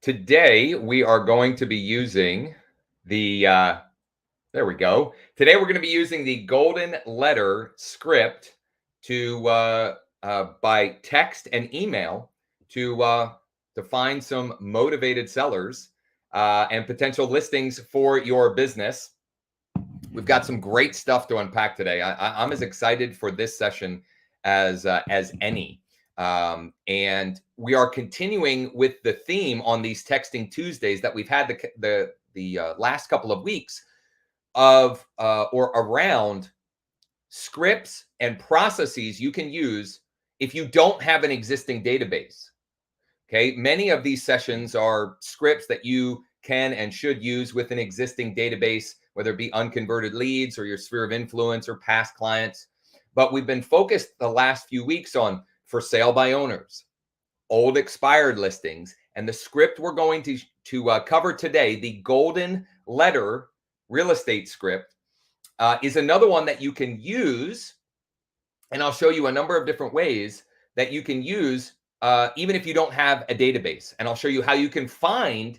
Today, we are going to be using the, there we go. Today, we're going to be using the golden letter script to, by text and email to find some motivated sellers and potential listings for your business. We've got some great stuff to unpack today. I'm as excited for this session as any. And we are continuing with the theme on these Texting Tuesdays that we've had the last couple of weeks of or around scripts and processes you can use if you don't have an existing database. Okay, many of these sessions are scripts that you can and should use with an existing database, whether it be unconverted leads or your sphere of influence or past clients. But we've been focused the last few weeks on for sale by owners, old expired listings, and the script we're going to cover today, the golden letter real estate script, is another one that you can use. And I'll show you a number of different ways that you can use even if you don't have a database. And I'll show you how you can find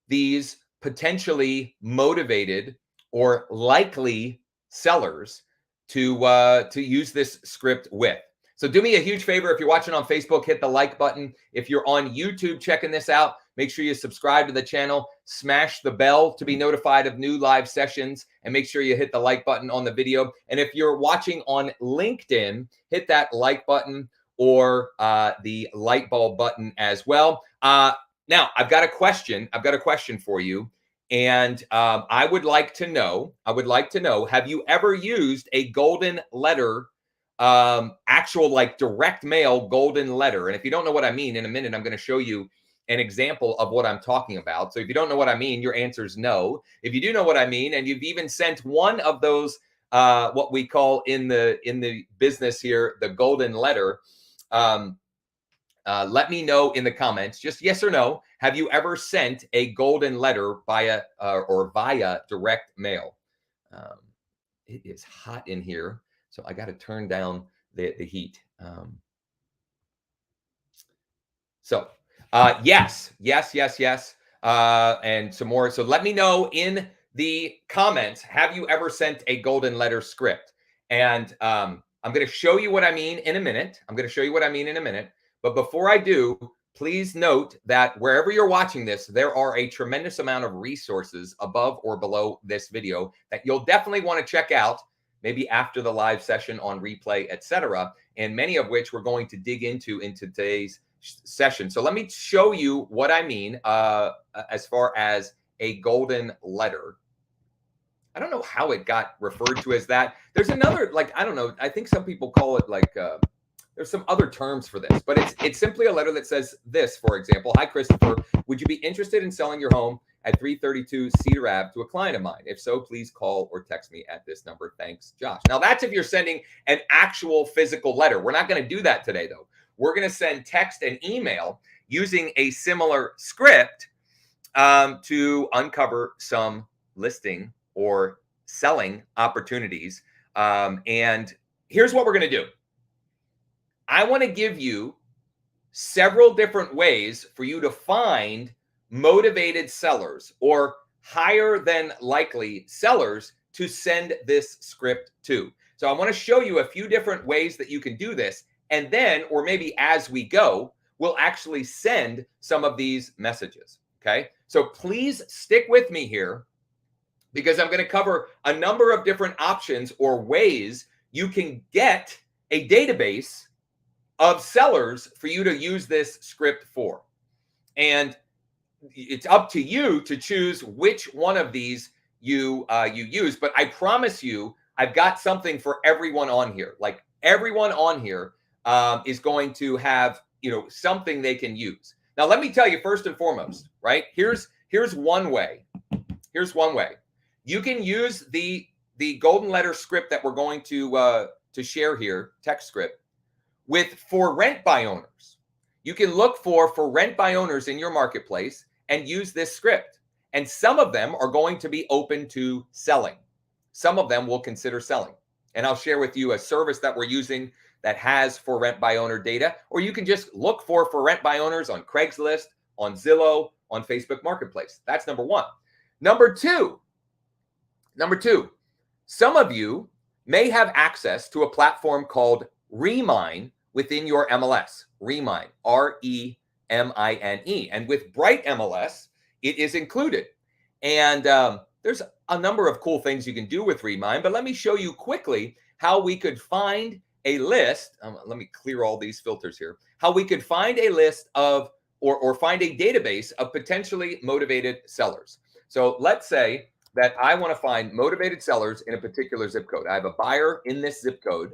these potentially motivated or likely sellers to use this script with. So do me a huge favor. If you're watching on Facebook, hit the like button. If you're on YouTube checking this out, make sure you subscribe to the channel, smash the bell to be notified of new live sessions, and make sure you hit the like button on the video. And if you're watching on LinkedIn, hit that like button or the light bulb button as well. Now, I've got a question. I've got a question for you. And I would like to know, have you ever used a golden letter, actual like direct mail golden letter? And if you don't know what I mean, in a minute, I'm going to show you an example of what I'm talking about. So if you don't know what I mean, your answer is no. If you do know what I mean, and you've even sent one of those, what we call in the business here, the golden letter, let me know in the comments, just yes or no. Have you ever sent a golden letter via direct mail? It is hot in here, so I got to turn down the heat. Yes, and some more. So let me know in the comments, have you ever sent a golden letter script? And I'm going to show you what I mean in a minute. But before I do, please note that wherever you're watching this, there are a tremendous amount of resources above or below this video that you'll definitely want to check out, maybe after the live session on replay, etc. And many of which we're going to dig into in today's session. So let me show you what I mean as far as a golden letter. I don't know how it got referred to as that. There's another, like, I don't know. I think some people call it like, there's some other terms for this, but it's simply a letter that says this, for example. Hi, Christopher. Would you be interested in selling your home at 332 Cedar Ave to a client of mine? If so, please call or text me at this number. Thanks, Josh. Now, that's if you're sending an actual physical letter. We're not going to do that today, though. We're going to send text and email using a similar script to uncover some listing or selling opportunities. And here's what we're going to do. I want to give you several different ways for you to find motivated sellers or higher than likely sellers to send this script to. So I want to show you a few different ways that you can do this. And then, or maybe as we go, we'll actually send some of these messages. Okay. So please stick with me here because I'm going to cover a number of different options or ways you can get a database of sellers for you to use this script for. And it's up to you to choose which one of these you use. But I promise you, I've got something for everyone on here. Like everyone on here is going to have, something they can use. Now, let me tell you first and foremost, right? Here's one way. Here's one way. You can use the golden letter script that we're going to share here, text script, with for rent by owners. You can look for rent by owners in your marketplace and use this script. And some of them are going to be open to selling. Some of them will consider selling. And I'll share with you a service that we're using that has for rent by owner data, or you can just look for rent by owners on Craigslist, on Zillow, on Facebook Marketplace. That's number one. Number two, some of you may have access to a platform called Remine within your MLS. Remine, Remine. And with Bright MLS, it is included. And there's a number of cool things you can do with Remine, but let me show you quickly how we could find a list. Let me clear all these filters here. How we could find a list of or find a database of potentially motivated sellers. So let's say that I want to find motivated sellers in a particular zip code. I have a buyer in this zip code.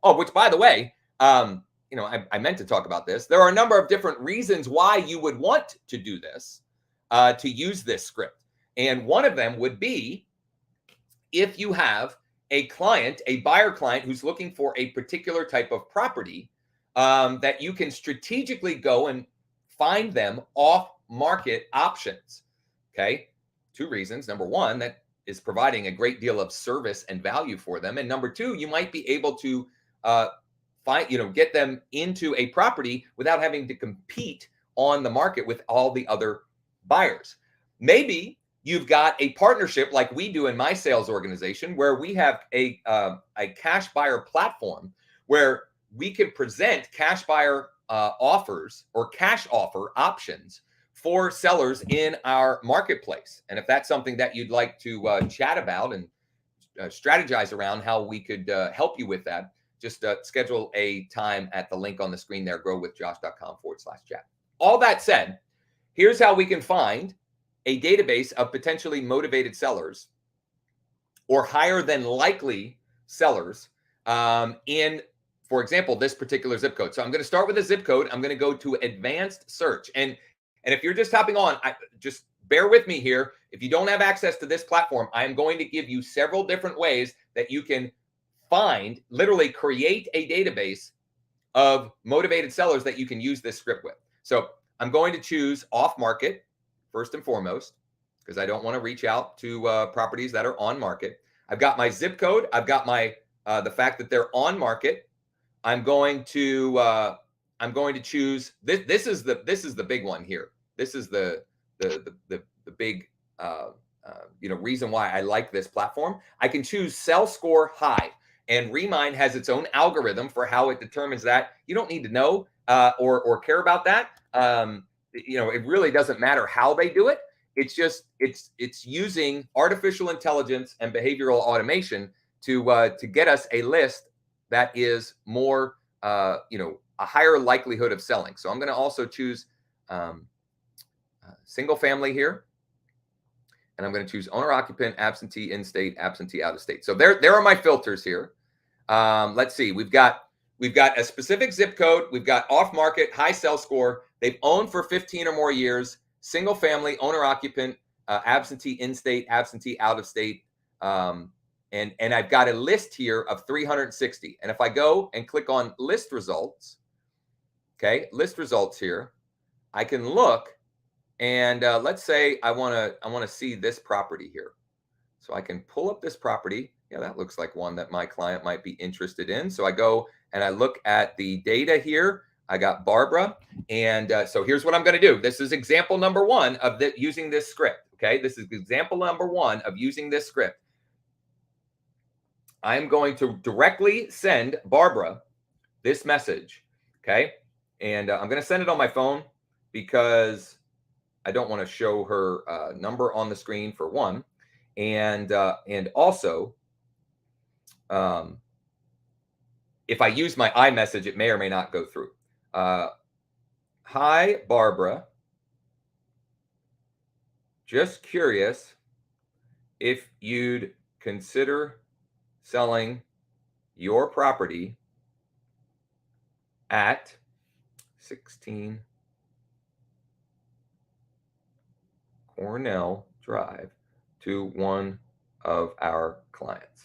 Oh, which by the way, I meant to talk about this. There are a number of different reasons why you would want to do this, to use this script. And one of them would be if you have a client, a buyer client who's looking for a particular type of property, that you can strategically go and find them off market options. Okay. Two reasons. Number one, that is providing a great deal of service and value for them. And number two, you might be able to get them into a property without having to compete on the market with all the other buyers. Maybe you've got a partnership like we do in my sales organization, where we have a cash buyer platform where we can present cash buyer offers or cash offer options for sellers in our marketplace. And if that's something that you'd like to chat about and strategize around how we could help you with that, just schedule a time at the link on the screen there, growwithjosh.com/chat. All that said, here's how we can find a database of potentially motivated sellers or higher than likely sellers in, for example, this particular zip code. So I'm going to start with a zip code. I'm going to go to advanced search. And if you're just hopping on, just bear with me here. If you don't have access to this platform, I'm going to give you several different ways that you can find, literally create a database of motivated sellers that you can use this script with. So I'm going to choose off market first and foremost, because I don't want to reach out to properties that are on market. I've got my zip code. I've got my the fact that they're on market. I'm going to choose this. This is the big one here. This is the big reason why I like this platform. I can choose sell score high, and Remine has its own algorithm for how it determines that. You don't need to know or care about that. It really doesn't matter how they do it. It's just it's using artificial intelligence and behavioral automation to get us a list that is more a higher likelihood of selling. So I'm going to also choose single family here, and I'm going to choose owner occupant, absentee in state, absentee out of state. So there are my filters here. Let's see. We've got a specific zip code. We've got off market, high sell score. They've owned for 15 or more years. Single family, owner occupant, absentee in state, absentee out of state. And I've got a list here of 360. And if I go and click on list results, list results here, I can look, and let's say I want to see this property here. So I can pull up this property. Yeah, that looks like one that my client might be interested in. So I go and I look at the data here. I got Barbara. And so here's what I'm going to do. This is example number one of using this script. Okay, this is example number one of using this script. I'm going to directly send Barbara this message. Okay, and I'm going to send it on my phone because I don't want to show her number on the screen, for one. And also, if I use my iMessage, it may or may not go through. Hi, Barbara. Just curious if you'd consider selling your property at 16 Cornell Drive to one of our clients.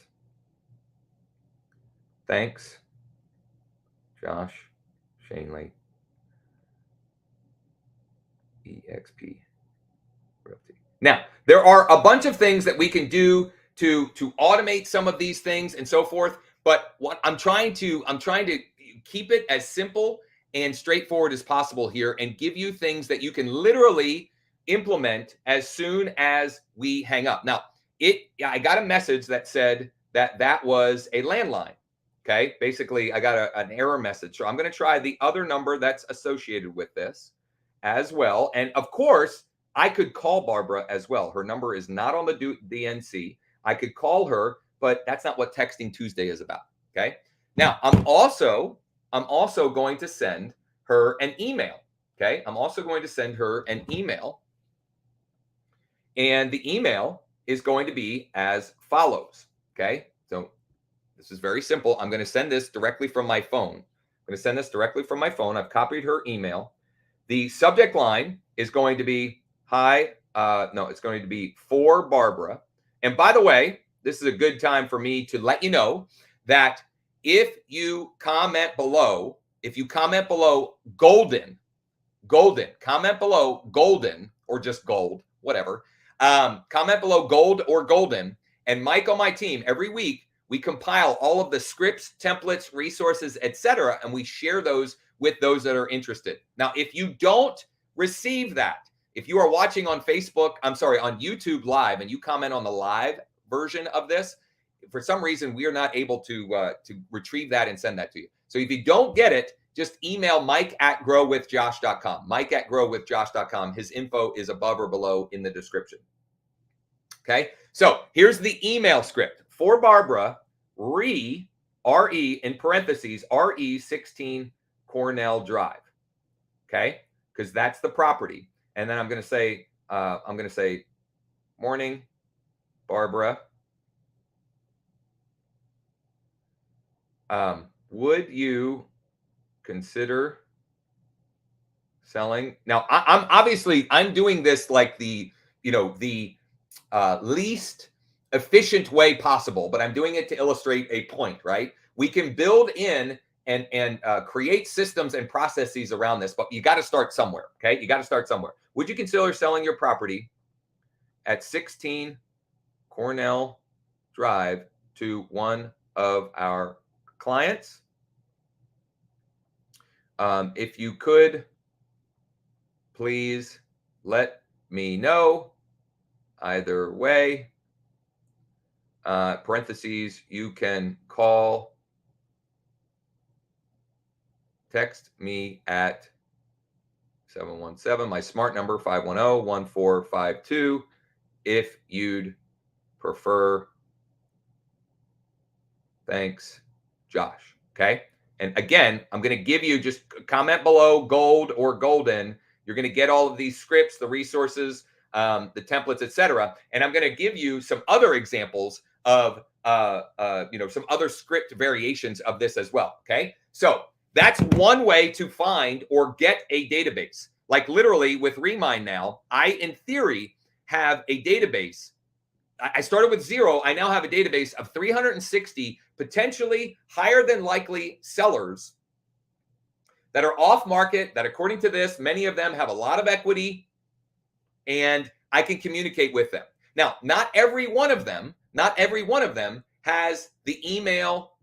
Thanks, Josh Schoenly, EXP Realty. Now, there are a bunch of things that we can do to automate some of these things and so forth, but what I'm trying to keep it as simple and straightforward as possible here, and give you things that you can literally implement as soon as we hang up. Now, I got a message that said that was a landline. Okay. Basically, I got an error message. So I'm going to try the other number that's associated with this as well. And of course, I could call Barbara as well. Her number is not on the DNC. I could call her, but that's not what Texting Tuesday is about. Okay. Now, I'm also going to send her an email. Okay. I'm also going to send her an email. And the email is going to be as follows. Okay. So this is very simple. I'm going to send this directly from my phone. I'm going to send this directly from my phone. I've copied her email. The subject line is going to be hi. No, it's going to be for Barbara. And by the way, this is a good time for me to let you know that if you comment below golden, comment below golden or just gold, whatever. Comment below gold or golden. And Mike on my team, every week, we compile all of the scripts, templates, resources, etc., and we share those with those that are interested. Now, if you don't receive that, if you are watching on on YouTube Live, and you comment on the live version of this, for some reason, we are not able to retrieve that and send that to you. So if you don't get it, just email mike@growwithjosh.com. Mike@growwithjosh.com. His info is above or below in the description. Okay, so here's the email script. For Barbara, RE in parentheses, RE 16 Cornell Drive. Okay, because that's the property. And then I'm going to say, morning, Barbara. Would you consider selling? Now, I'm doing this like the least efficient way possible, but I'm doing it to illustrate a point, right? We can build in and create systems and processes around this, but you got to start somewhere. Okay, you got to start somewhere. Would you consider selling your property at 16 Cornell Drive to one of our clients? If you could, please let me know. Either way, parentheses, you can call, text me at 717, my smart number, 510-1452, if you'd prefer. Thanks, Josh. Okay. And again, I'm going to give you, just comment below gold or golden. You're going to get all of these scripts, the resources, the templates, etc. And I'm going to give you some other examples of, some other script variations of this as well. Okay. So that's one way to find or get a database. Like literally with Remine now, I, in theory, have a database. I started with 0. I now have a database of 360 potentially higher than likely sellers that are off market, that according to this, many of them have a lot of equity, and I can communicate with them. Now, not every one of them has the email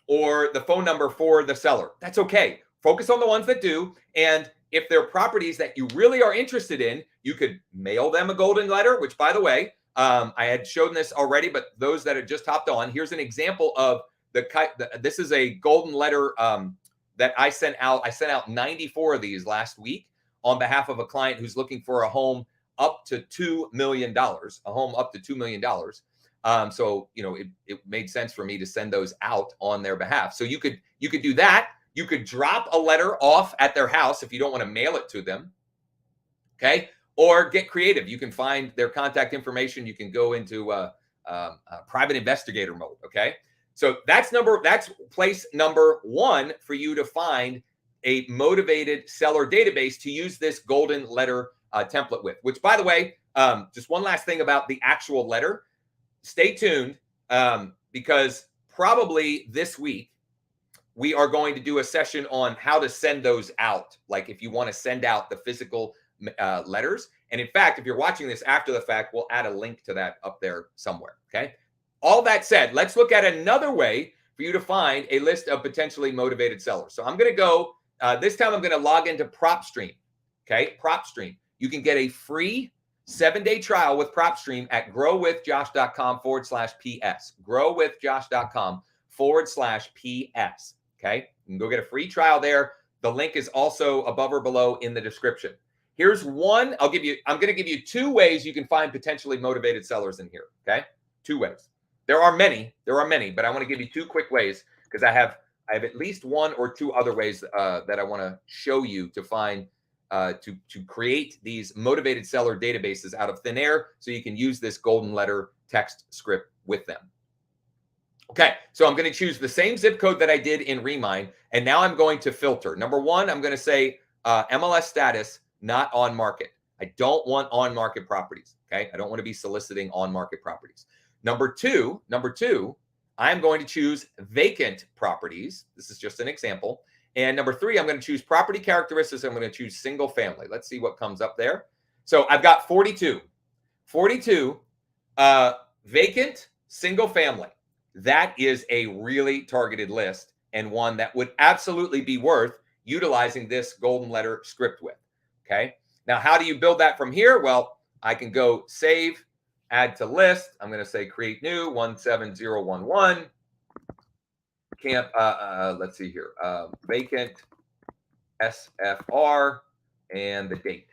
or the phone number for the seller. That's okay. Focus on the ones that do. And if they're properties that you really are interested in, you could mail them a golden letter, which, by the way, I had shown this already, but those that had just hopped on, here's an example of this is a golden letter that I sent out. I sent out 94 of these last week on behalf of a client who's looking for a home up to $2 million, a home up to $2 million. So, it made sense for me to send those out on their behalf. So you could do that. You could drop a letter off at their house if you don't want to mail it to them. Okay. Or get creative. You can find their contact information. You can go into a private investigator mode. Okay. So that's place number 1 for you to find a motivated seller database to use this golden letter template with, which, by the way, just one last thing about the actual letter. Stay tuned because probably this week we are going to do a session on how to send those out. Like if you want to send out the physical letters. And in fact, if you're watching this after the fact, we'll add a link to that up there somewhere. Okay. All that said, let's look at another way for you to find a list of potentially motivated sellers. So I'm going to go, this time I'm going to log into Propstream. Okay. Propstream. you can get a free 7-day trial with Propstream at growwithjosh.com/PS. Growwithjosh.com/PS. Okay. You can go get a free trial there. The link is also above or below in the description. Here's one. I'm going to give you 2 ways you can find potentially motivated sellers in here. Okay. 2 ways. There are many, but I want to give you 2 quick ways because I have at least 1 or 2 other ways that I want to show you to find to create these motivated seller databases out of thin air so you can use this golden letter text script with them. Okay, so I'm going to choose the same zip code that I did in Remine, and now I'm going to filter. Number 1, I'm going to say MLS status, not on market. I don't want on market properties. Okay, I don't want to be soliciting on market properties. Number two, I'm going to choose vacant properties. This is just an example. And number 3, I'm going to choose property characteristics. I'm going to choose single family. Let's see what comes up there. So I've got 42 vacant single family. That is a really targeted list and one that would absolutely be worth utilizing this golden letter script with. Okay. Now, how do you build that from here? Well, I can go save, add to list. I'm going to say create new 17011. Camp, let's see here, vacant SFR and the date.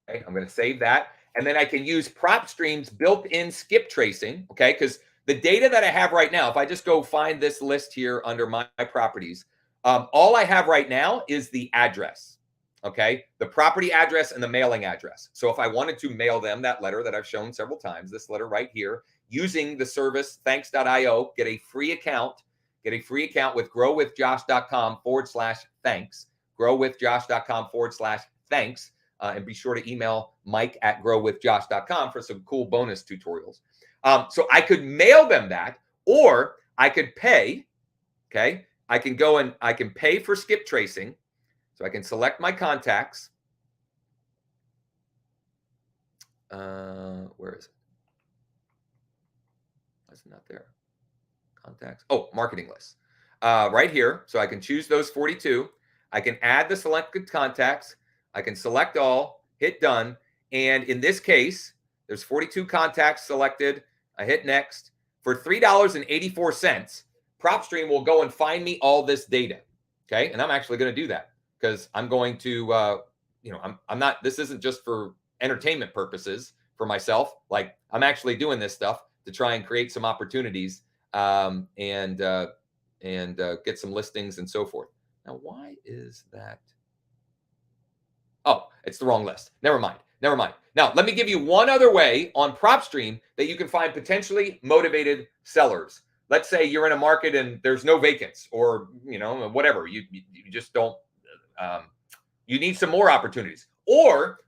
Okay, I'm going to save that. And then I can use Propstream's built-in skip tracing, okay, because the data that I have right now, if I just go find this list here under my properties, all I have right now is the address, okay, the property address and the mailing address. So if I wanted to mail them that letter that I've shown several times, this letter right here, using the service thanks.io, get a free account with growwithjosh.com/thanks, growwithjosh.com/thanks. And be sure to email mike@growwithjosh.com for some cool bonus tutorials. So I could mail them that, or I could pay. Okay. I can go and I can pay for skip tracing. So I can select my contacts. Where is it? That's not there. Contacts. Oh, marketing list. Right here. So I can choose those 42. I can add the selected contacts. I can select all, hit done. And in this case, there's 42 contacts selected. I hit next. For $3.84, Propstream will go and find me all this data. Okay. And I'm actually going to do that because I'm going to, I'm not, this isn't just for entertainment purposes for myself. Like I'm actually doing this stuff to try and create some opportunities and get some listings and so forth. Now, why is that? Oh, it's the wrong list. Never mind. Now, let me give you one other way on Propstream that you can find potentially motivated sellers. Let's say you're in a market and there's no vacants or, whatever. You just don't, you need some more opportunities. Or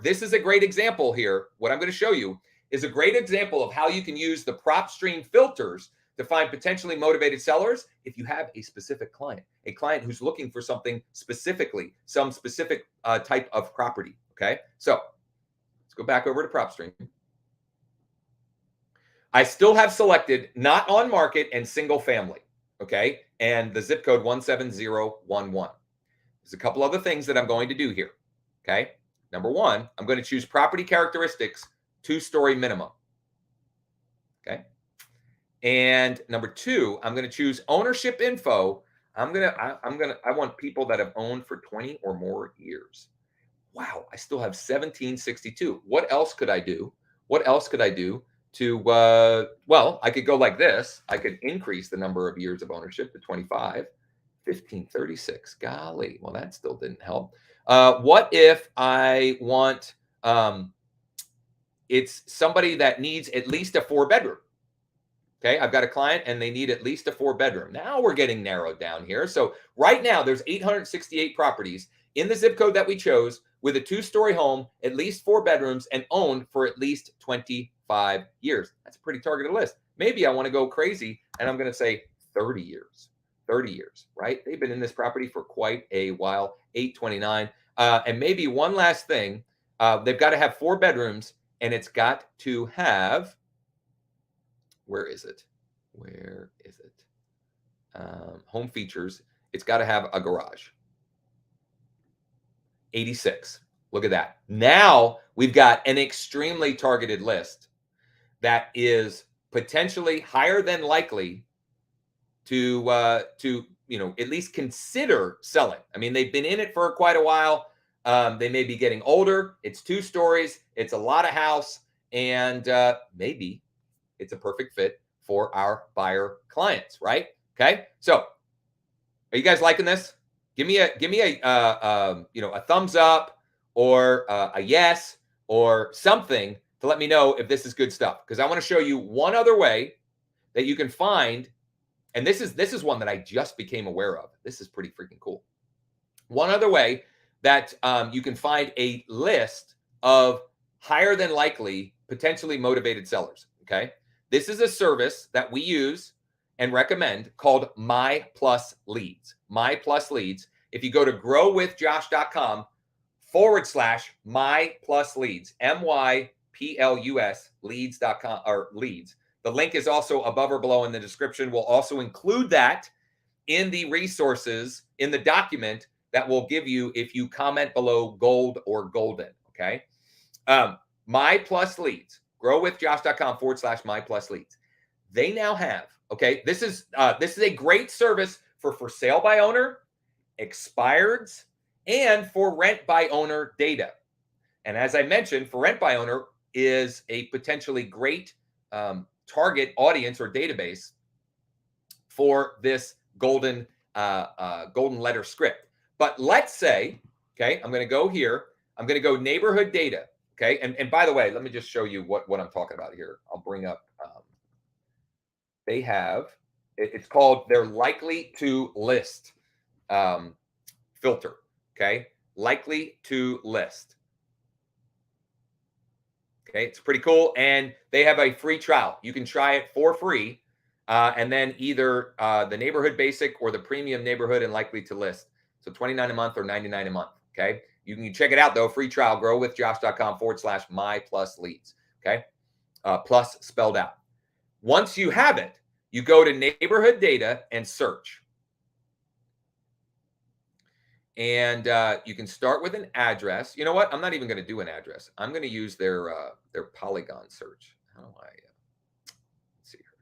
this is a great example here. What I'm going to show you is a great example of how you can use the Propstream filters to find potentially motivated sellers if you have a specific client, a client who's looking for something specifically, some specific type of property. Okay, so let's go back over to Propstream. I still have selected not on market and single family. Okay, and the zip code 17011. There's a couple other things that I'm going to do here. Okay, number 1, I'm going to choose property characteristics, 2-story minimum. Okay. And number 2, I'm going to choose ownership info. I want people that have owned for 20 or more years. Wow, I still have 1762. What else could I do? To, well, I could go like this. I could increase the number of years of ownership to 25, 1536. Golly, well, that still didn't help. What if I want, it's somebody that needs at least a 4-bedroom? Okay, I've got a client and they need at least a 4-bedroom. Now we're getting narrowed down here. So right now there's 868 properties in the zip code that we chose with a 2-story home, at least 4 bedrooms, and owned for at least 25 years. That's a pretty targeted list. Maybe I want to go crazy and I'm going to say 30 years. 30 years, right? They've been in this property for quite a while, 829. And maybe one last thing, they've got to have 4 bedrooms and it's got to have, where is it? Home features. It's got to have a garage. 86. Look at that. Now we've got an extremely targeted list that is potentially higher than likely to at least consider selling. I mean, they've been in it for quite a while. They may be getting older. It's 2 stories. It's a lot of house, and maybe it's a perfect fit for our buyer clients, right? Okay. So, are you guys liking this? Give me a thumbs up or a yes or something to let me know if this is good stuff, because I want to show you one other way that you can find. And this is one that I just became aware of. This is pretty freaking cool. One other way that you can find a list of higher than likely, potentially motivated sellers. Okay. This is a service that we use and recommend called MPlusLeads. MPlusLeads. If you go to growwithjosh.com/MyPlusLeads, MYPLUS leads.com or leads. The link is also above or below in the description. We'll also include that in the resources in the document that will give you if you comment below gold or golden. Okay. MyPlusLeads, growwithjosh.com/MyPlusLeads. They now have, okay, this is a great service for sale by owner, expireds, and for rent by owner data. And as I mentioned, for rent by owner is a potentially great target audience or database for this golden letter script. But let's say, okay, I'm going to go here. I'm going to go neighborhood data. Okay. And by the way, let me just show you what I'm talking about here. I'll bring up, they have, it's called their likely to list filter. Okay. Likely to list. Okay. It's pretty cool. And they have a free trial. You can try it for free. And then either the neighborhood basic or the premium neighborhood and likely to list. So $29 a month or $99 a month. Okay. You can check it out though. Free trial, growwithjosh.com/MyPlusLeads. Okay. Plus spelled out. Once you have it, you go to neighborhood data and search. And you can start with an address. You know what? I'm not even going to do an address. I'm going to use their polygon search. How do I see here?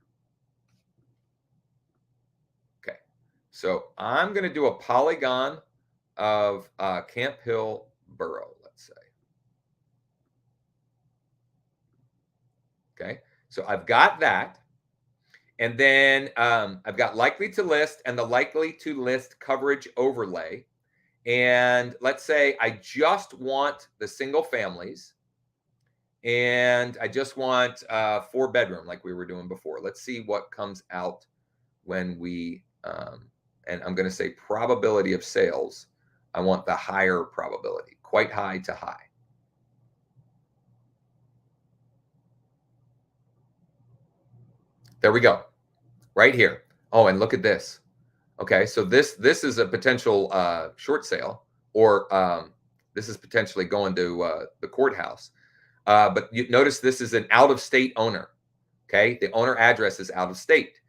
Okay. So I'm going to do a polygon of Camp Hill Borough, let's say. Okay. So I've got that. And then I've got likely to list and the likely to list coverage overlay. And let's say I just want the single families and I just want 4-bedroom like we were doing before. Let's see what comes out when we, and I'm going to say probability of sales. I want the higher probability, quite high to high. There we go. Right here. Oh, and look at this. Okay, so this is a potential short sale, or this is potentially going to the courthouse. But you notice this is an out-of-state owner. Okay, the owner address is out of state.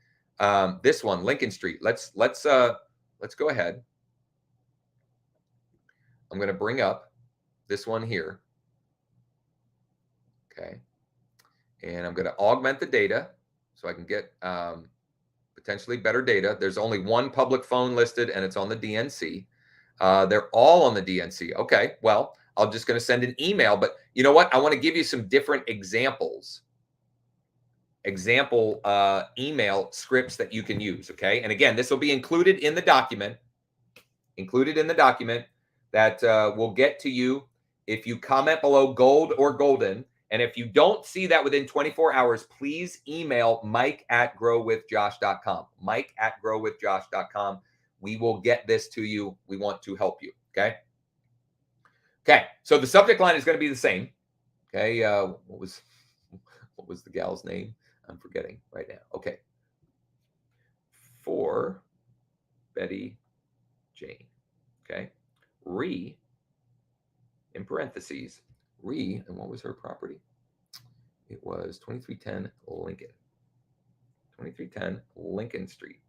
This one, Lincoln Street. Let's go ahead. I'm going to bring up this one here. Okay, and I'm going to augment the data so I can get potentially better data. There's only one public phone listed, and it's on the DNC. They're all on the DNC. Okay, well, I'm just going to send an email. But you know what? I want to give you some different example email scripts that you can use. Okay, and again, this will be included in the document. That will get to you if you comment below gold or golden. And if you don't see that within 24 hours, please email mike@growwithjosh.com. Mike@growwithjosh.com. We will get this to you. We want to help you. Okay. Okay. So the subject line is going to be the same. Okay. What was the gal's name? I'm forgetting right now. Okay. For Betty Jane. Okay. In parentheses, and what was her property? It was 2310 Lincoln. 2310 Lincoln Street.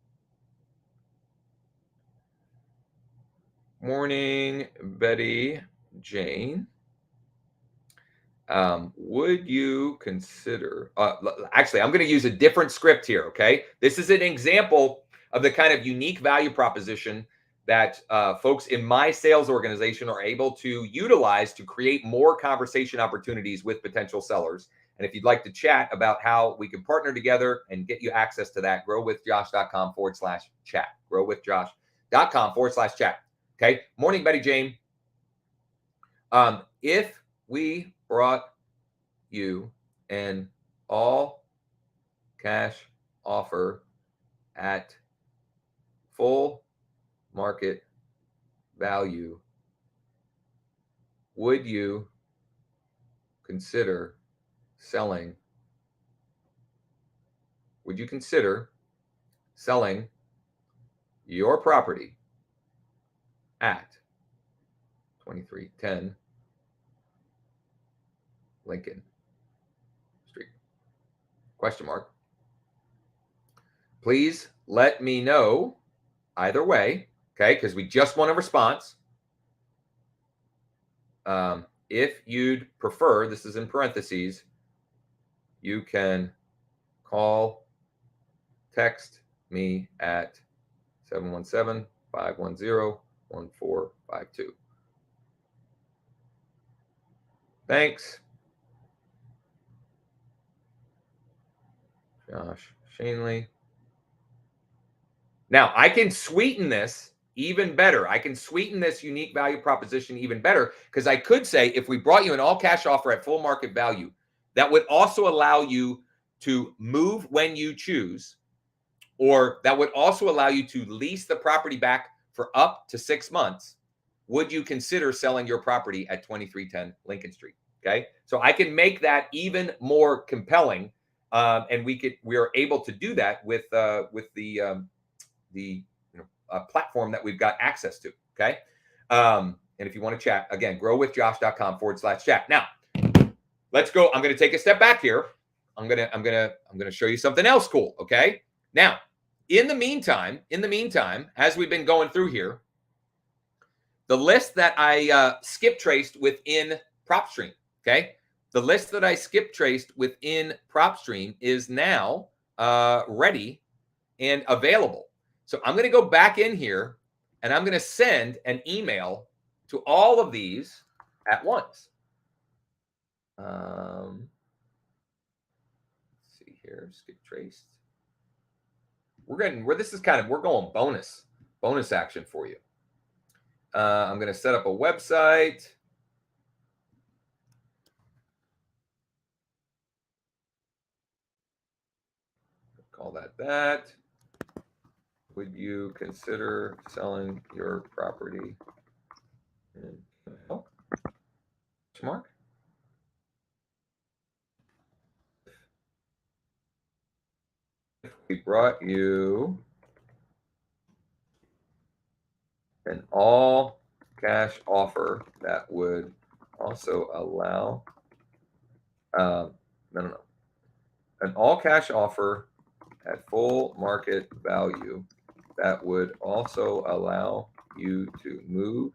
Morning, Betty Jane. Would you consider, actually, I'm going to use a different script here. Okay. This is an example of the kind of unique value proposition that folks in my sales organization are able to utilize to create more conversation opportunities with potential sellers. And if you'd like to chat about how we can partner together and get you access to that, growwithjosh.com/chat. Growwithjosh.com/chat. Okay. Morning, Betty Jane. If we brought you an all cash offer at full market value, would you consider selling? Would you consider selling your property at 2310 Lincoln Street? Question mark. Please let me know either way, okay? Because we just want a response. If you'd prefer, this is in parentheses, you can call, text me at 717-510-1452. Thanks, Josh Schoenly. Now, I can sweeten this even better. I can sweeten this unique value proposition even better because I could say if we brought you an all cash offer at full market value, that would also allow you to move when you choose, or that would also allow you to lease the property back for up to 6 months. Would you consider selling your property at 2310 Lincoln Street? Okay. So I can make that even more compelling. And we are able to do that with the platform that we've got access to. Okay. And if you want to chat, again, growwithjosh.com/chat. Now, let's go. I'm going to take a step back here. I'm going to show you something else cool. Okay. Now, in the meantime, as we've been going through here, the list that I skip traced within Propstream, okay? The list that I skip traced within Propstream is now ready and available. So I'm going to go back in here and I'm going to send an email to all of these at once. Let's see here, skip traced. We're going bonus action for you. I'm going to set up a website. Call that. Would you consider selling your property? Mark. If we brought you an all cash offer that would also allow an all cash offer at full market value that would also allow you to move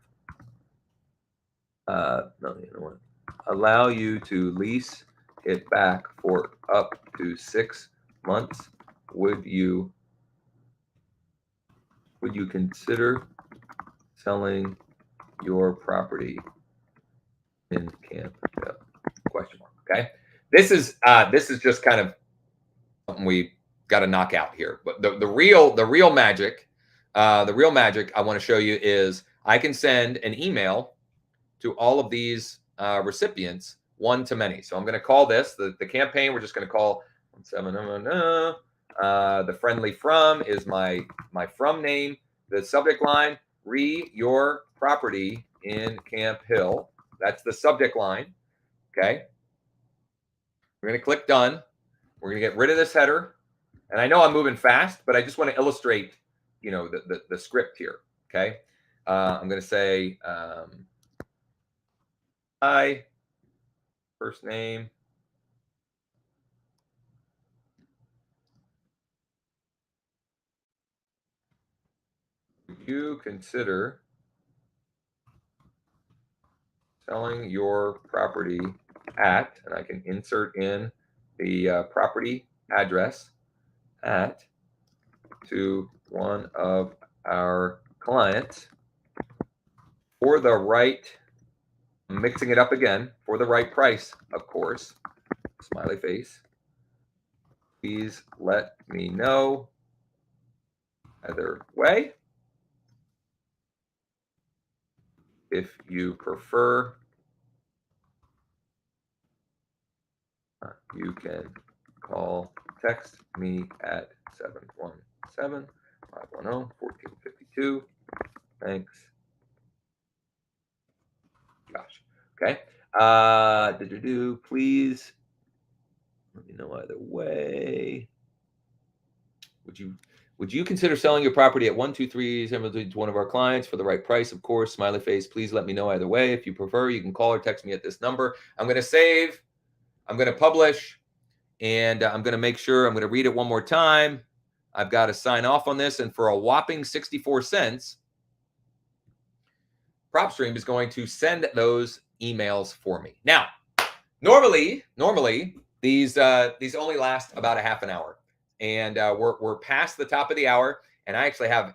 allow you to lease it back for up to 6 months, would you consider selling your property in Camp Hill? Question mark. Okay. This is just kind of something we got to knock out here. But the real magic I want to show you is I can send an email to all of these recipients one to many. So I'm going to call this the campaign. We're just going to call 17. The friendly from is my from name. The subject line: your property in Camp Hill. That's the subject line. Okay. We're going to click done. We're going to get rid of this header. And I know I'm moving fast, but I just want to illustrate, the script here. Okay. I'm going to say, hi, first name. Would you consider selling your property at, and I can insert in the property address at to one of our clients for the right, I'm mixing it up again, for the right price, of course, smiley face. Please let me know either way. If you prefer, you can call, text me at 717-510-1452. Thanks, Josh. Okay. Please let me know either way. Would you consider selling your property at 123 to one of our clients for the right price? Of course, smiley face. Please let me know either way. If you prefer, you can call or text me at this number. I'm going to save. I'm going to publish. And I'm going to make sure I'm going to read it one more time. I've got to sign off on this. And for a whopping 64 cents, Propstream is going to send those emails for me. Now, normally these only last about a half an hour. And we're past the top of the hour. And I actually have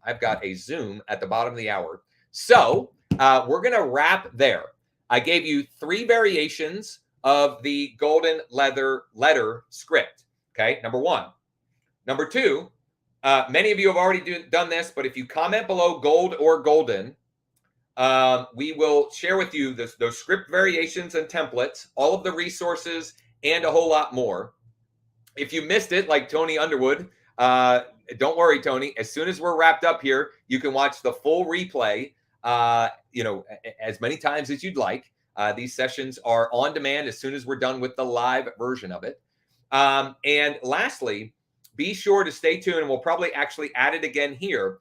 I've got a Zoom at the bottom of the hour. So we're going to wrap there. I gave you 3 variations of the golden letter script. Okay, number 1. Number 2, many of you have already done this, but if you comment below gold or golden, we will share with you those script variations and templates, all of the resources, and a whole lot more. If you missed it, like Tony Underwood, don't worry, Tony. As soon as we're wrapped up here, you can watch the full replay, as many times as you'd like. These sessions are on demand as soon as we're done with the live version of it. And lastly, be sure to stay tuned, and we'll probably actually add it again here.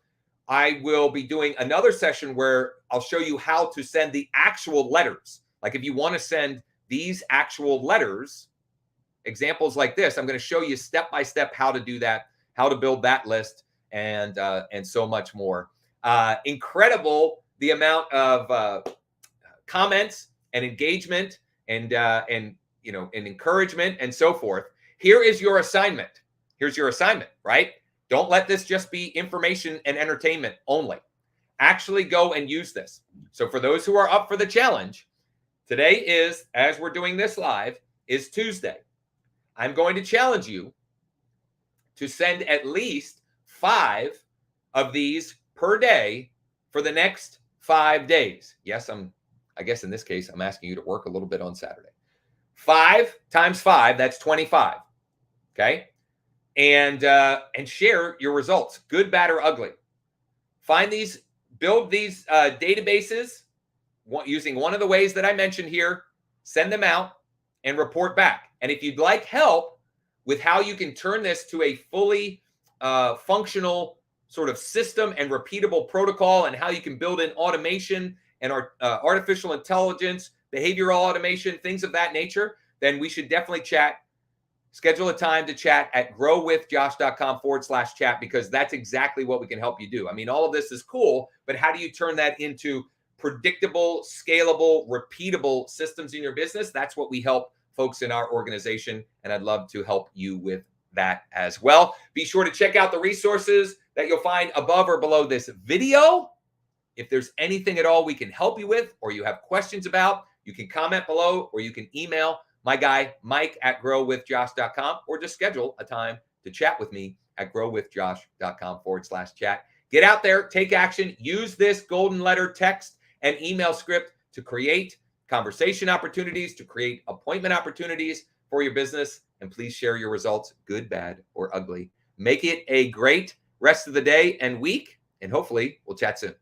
I will be doing another session where I'll show you how to send the actual letters. Like if you want to send these actual letters, examples like this, I'm going to show you step by step how to do that, how to build that list, and so much more. Incredible the amount of comments and engagement and encouragement and so forth. Here is your assignment. Here's your assignment, right? Don't let this just be information and entertainment only. Actually go and use this. So for those who are up for the challenge, today is, as we're doing this live, is Tuesday. I'm going to challenge you to send at least 5 of these per day for the next 5 days. Yes, I guess in this case, I'm asking you to work a little bit on Saturday. 5 times 5, that's 25. Okay. And share your results, good, bad, or ugly. Build these databases using one of the ways that I mentioned here, send them out and report back. And if you'd like help with how you can turn this to a fully functional sort of system and repeatable protocol, and how you can build in automation and artificial intelligence, behavioral automation, things of that nature, then we should definitely chat. Schedule a time to chat at growwithjosh.com/chat, because that's exactly what we can help you do. I mean, all of this is cool, but how do you turn that into predictable, scalable, repeatable systems in your business? That's what we help folks in our organization, and I'd love to help you with that as well. Be sure to check out the resources that you'll find above or below this video. If there's anything at all we can help you with, or you have questions about, you can comment below, or you can email my guy, Mike at growwithjosh.com, or just schedule a time to chat with me at growwithjosh.com/chat. Get out there, take action, use this golden letter text and email script to create conversation opportunities, to create appointment opportunities for your business. And please share your results, good, bad, or ugly. Make it a great rest of the day and week, and hopefully we'll chat soon.